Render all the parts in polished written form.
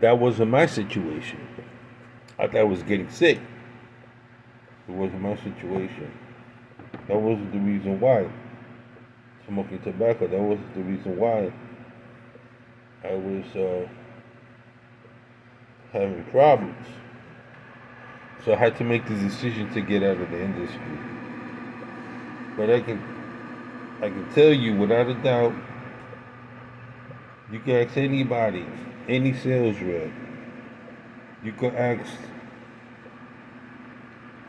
That wasn't my situation. I thought I was getting sick. It wasn't my situation. That wasn't the reason why. Smoking tobacco, that wasn't the reason why I was having problems. So I had to make the decision to get out of the industry. But I can tell you without a doubt, you can ask anybody, any sales rep. You can ask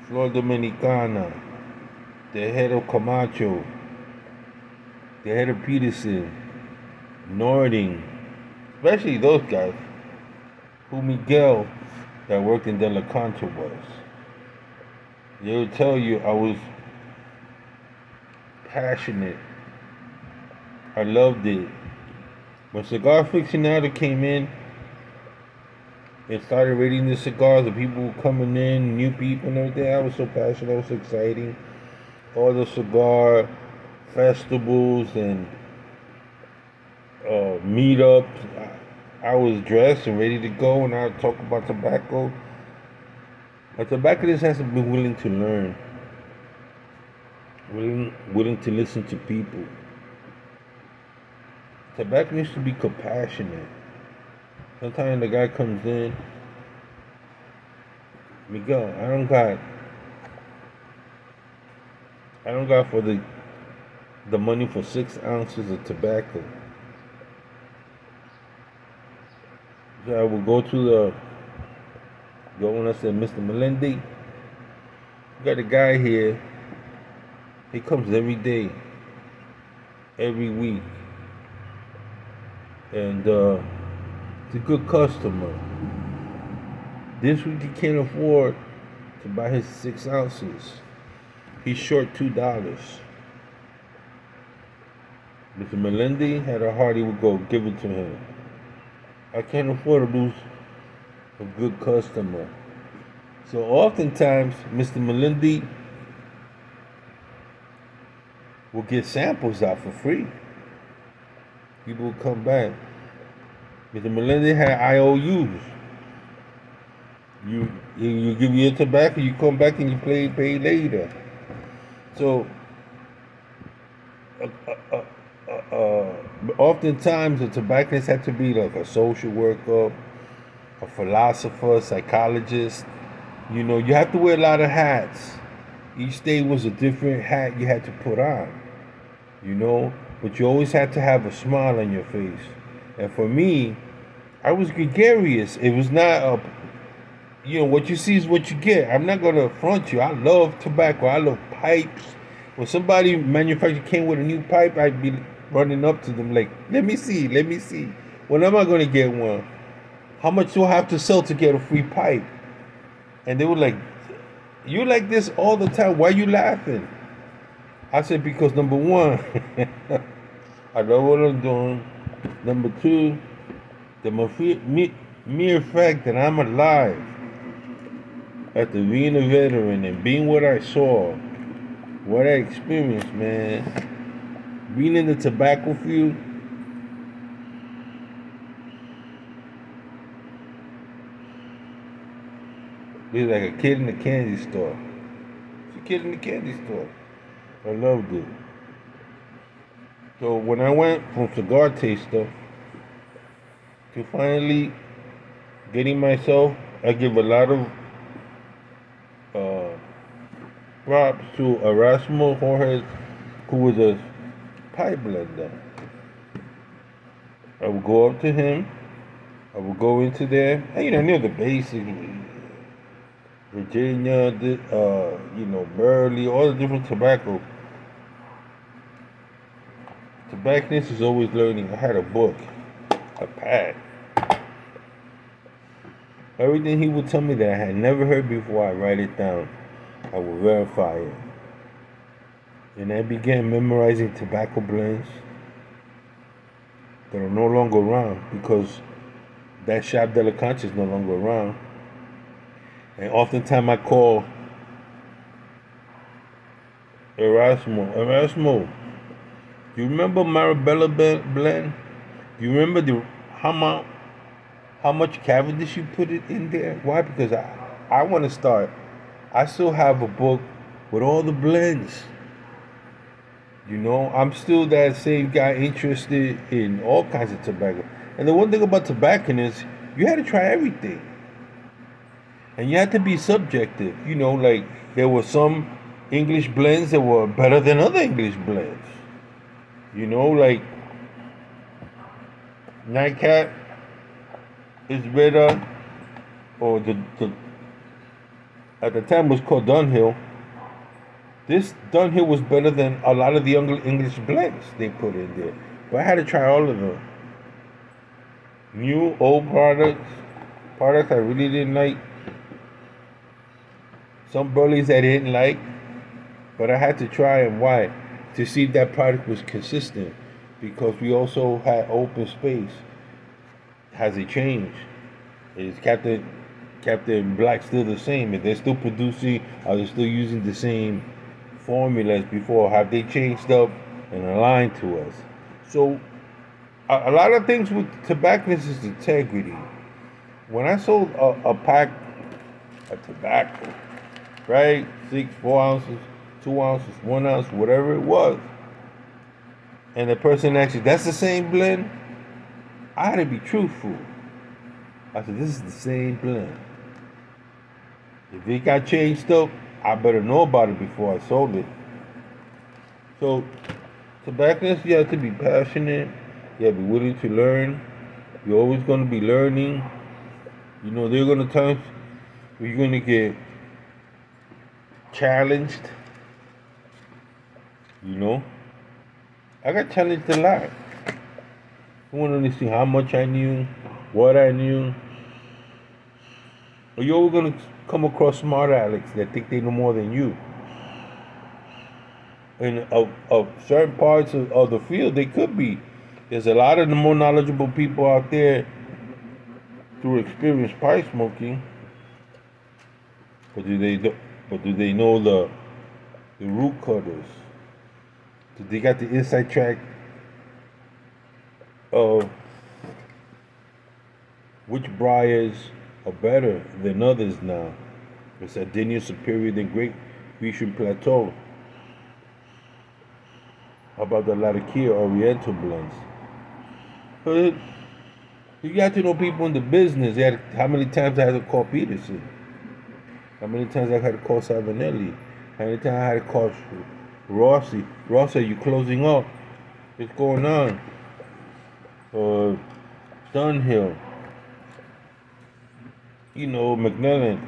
Flor Dominicana, the head of Camacho, the head of Peterson, Nording, especially those guys, who Miguel that worked in De La Concha was. They would tell you I was passionate. I loved it. When Cigar Aficionado came in and started rating the cigars, the people were coming in, new people and everything, I was so passionate, it was exciting. All the cigar festivals and meetups, I was dressed and ready to go, and I would talk about tobacco. A tobacconist has to be willing to learn, willing to listen to people. Tobacconist should be compassionate. Sometimes the guy comes in, Miguel, I don't got for the money for 6 ounces of tobacco. So I will go to the owner. Said, Mr. Melendi, you got a guy here. He comes every day, every week, and he's a good customer. This week he can't afford to buy his 6 ounces. He's short $2. Mr. Melendi had a heart, he would go give it to him. I can't afford to lose a good customer. So oftentimes, Mr. Melendi will get samples out for free. People will come back. Mr. Melendi had IOUs. You give your tobacco, you come back and you pay later. So oftentimes the tobacconist had to be like a social worker, a philosopher, psychologist. You know, you have to wear a lot of hats. Each day was a different hat you had to put on, you know, but you always had to have a smile on your face. And for me, I was gregarious. It was not what you see is what you get. I'm not going to front you. I love tobacco. I love pipes. When somebody manufacturer came with a new pipe, I'd be running up to them like, let me see. When am I going to get one? How much do I have to sell to get a free pipe? And they were like, you like this all the time. Why are you laughing? I said, because number one, I love what I'm doing. Number two, the mere fact that I'm alive after being a veteran and being what I saw, what I experienced, man, being in the tobacco field, it was like a kid in a candy store. It's a kid in the candy store. I loved it. So when I went from cigar taster to finally getting myself, I give a lot of props to Erasmo Jorge, who was a pipe blender. I would go up to him. I would go into there, and I knew the basics. Virginia, Burley, all the different tobacco. Tobacconist is always learning. I had a book, a pad. Everything he would tell me that I had never heard before, I write it down. I would verify it. And I began memorizing tobacco blends that are no longer around because that shop De La Concha is no longer around. And oftentimes I call Erasmo, do you remember Marabella blend? Do you remember the Hama how much Cavendish you put it in there. Why? Because I want to start. I still have a book with all the blends. I'm still that same guy interested in all kinds of tobacco. And the one thing about tobacco is you had to try everything. And you had to be subjective. Like there were some English blends that were better than other English blends. Like Nightcap is better, or the at the time it was called Dunhill. This Dunhill was better than a lot of the English blends they put in there. But I had to try all of them. New, old products I really didn't like. Some burleys I didn't like, but I had to try them. Why? To see if that product was consistent. Because we also had open space. Has it changed? Is Captain Black still the same? If they're still producing, are they still using the same formulas before? Have they changed up and aligned to us? So a lot of things with tobacconists is integrity. When I sold a pack of tobacco, right? 4 ounces, 2 ounces, 1 ounce, whatever it was, and the person asked you, that's the same blend? I had to be truthful. I said, this is the same blend. If it got changed up, I better know about it before I sold it. So, tobacconists, you have to be passionate. You have to be willing to learn. You're always going to be learning. There are going to times where you're going to get challenged. I got challenged a lot. I wanted to see how much I knew, what I knew. Or you're always going to come across smart alecks that think they know more than you. And of certain parts of the field, they could be. There's a lot of the more knowledgeable people out there through experience pipe smoking. But do they know the root cutters? Do they got the inside track of which briars are better than others now? Is Sardinia superior than Great Grecian Plateau? How about the Latakia Oriental blends? But you got to know people in the business. How many times I had to call Peterson? How many times I had to call Savinelli? How many times I had to call Rossi? Rossi, are you closing up? What's going on? Dunhill. McMillan.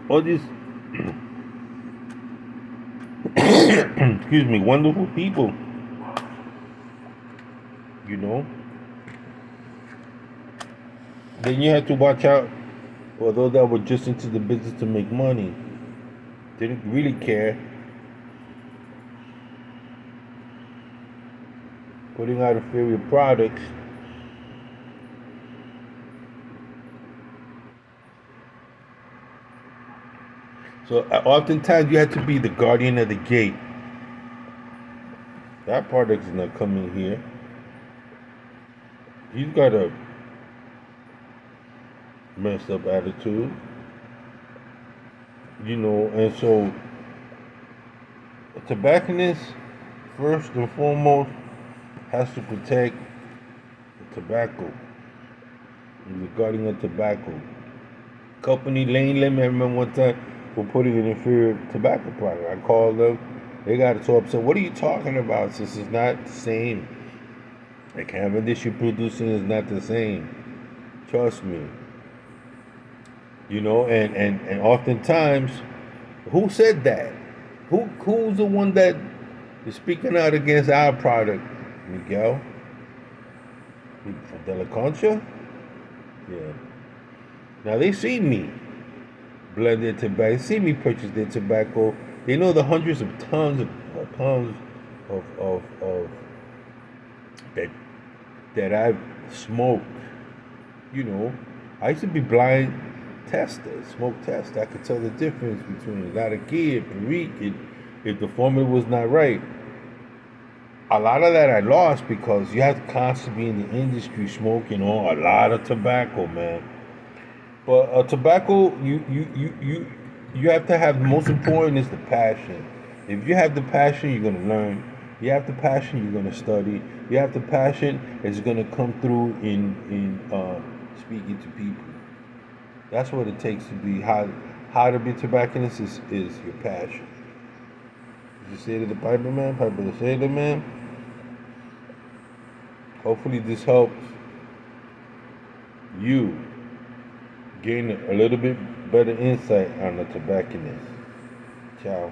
All these excuse me, wonderful people. Then you have to watch out for those that were just into the business to make money. Didn't really care. Putting out inferior products. So oftentimes you have to be the guardian of the gate. That product's not coming here. He's got a messed up attitude. And so a tobacconist, first and foremost, has to protect the tobacco. He's the guardian of tobacco. Company Lane Lemon, I remember one time, were putting an inferior tobacco product. I called them. They got so upset. What are you talking about? Since it's not the same. The Cavendish you're producing is not the same. Trust me. And oftentimes, who said that? Who's the one that is speaking out against our product? Miguel? De La Concha? Yeah. Now they see me blend their tobacco. They see me purchase their tobacco. They know the hundreds of tons of pounds of that I've smoked. I used to be blind tester, smoke tester. I could tell the difference between Latakia and Perique if the formula was not right. a lot of that I lost because you have to constantly be in the industry smoking a lot of tobacco, man. But tobacco, you have to have, the most important is the passion. If you have the passion, you're gonna learn. You have the passion, you're gonna study. You have the passion, it's gonna come through in speaking to people. That's what it takes to be how to be tobacconist is your passion. You say to the piper man, piper the sailor man. Hopefully this helps you gain a little bit better insight on the tobacconist. Ciao.